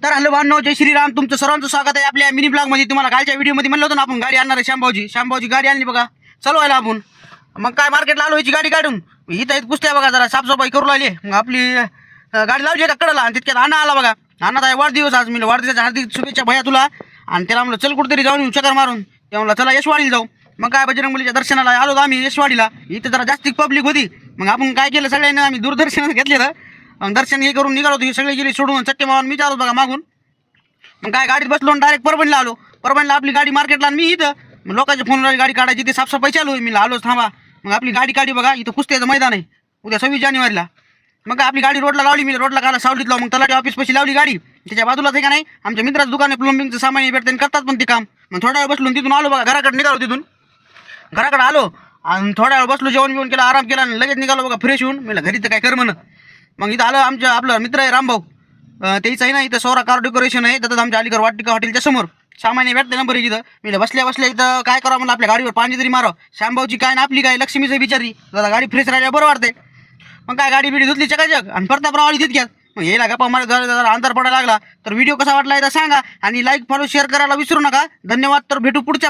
तर हॅलो भावनो, जय श्रीराम. तुमचं सर्वांचं स्वागत आहे आपल्या मिनी ब्लॉग मध्ये. तुम्हाला कालच्या व्हिडिओमध्ये म्हणलं होतं ना आपण गाडी आणणार आहे. शामभाऊची गाडी आणली बघा, चालवायला आपण. मग काय मार्केटला आलो याची गाडी काढून. इथं पुसत्या बघा, जरा साफसफाई करू लागली. मग आपली गाडी लावली एका कडेला आणि तितक्यात अण्णा आला बघा. अण्णाचा वाढदिवस आज. मी वाढदिवसाच्या हार्दिक शुभेच्छा भैया तुला. आणि त्याला म्हणलं चल कुठेतरी जाऊन येऊ चक्कर मारून. त्या म्हणलं चला यशवाडीला जाऊ. मग काय बजरंगबलीच्या दर्शनाला आलो आम्ही यशवाडीला. इथे जरा जास्ती पब्लिक होती. मग आपण काय केलं, सगळ्यांनी आम्ही दूरदर्शन घेतलेलं. दर्शन हे करून निघालो होतो. सगळे गेले सोडून चक्के मारून मी चालू बघा मागून. मग काय गाडीत बसलो आणि डायरेक्ट परभणीला आलो. परभणीला आपली गाडी मार्केटला आणि मी इथं. मग लोकांच्या फोनवर गाडी काढायची, ते साफसफाई चालू आहे. मी आलोच थांबा. मग आपली गाडी काढी बघा. इथं कुस्त्याचं मैदान आहे उद्या 26 जानेवारीला. मग आपली गाडी रोडला लावली. मी रोडला काढला सावलीत लावून. मग तलाठी ऑफिस पाशी लावली गाडी. त्याच्या बाजूलाच आहे का नाही आमच्या मित्राचं दुकान आहे, प्लंबिंगचं सामान भेटतं करतात पण ते काम. मग थोडा वेळ बसलो तिथून आलो बघा, घराकडे निघालो. तिथून घराकडे आलो आणि थोड्या वेळ बसलो, जेवण बिवण केलं, आराम केला आणि लगेच निघालो बघा फ्रेश होऊन. मला घरी तर काय कर म्हणत. मग इथं आलं आपलं मित्र आहे रामभाऊ, त्याचं आहे ना इथं सोरा कार डेकोरेशन आहे. त्यात आमच्या अलीकडे वाटिका हॉटेलच्या समोर सामान्य भेटते नंबर इथं. मी बसल्या इथं काय करावं म्हणलं, आपल्या गाडीवर पाणी तरी मारावं. शामभाऊची काय ना आपली काय लक्ष्मीचं बिचारी, जरा गाडी फ्रेश राहिल्या बरं वाटते. मग काय गाडी बिडी धुतली चकाचक आणि परत रावली तितक्यात. मग यायला गप्पा मारत जरा अंतर पडायला लागला. तर व्हिडिओ कसा वाटला सांगा आणि लाईक फॉलो शेअर करायला विसरू नका. धन्यवाद. तर भेटू पुढच्या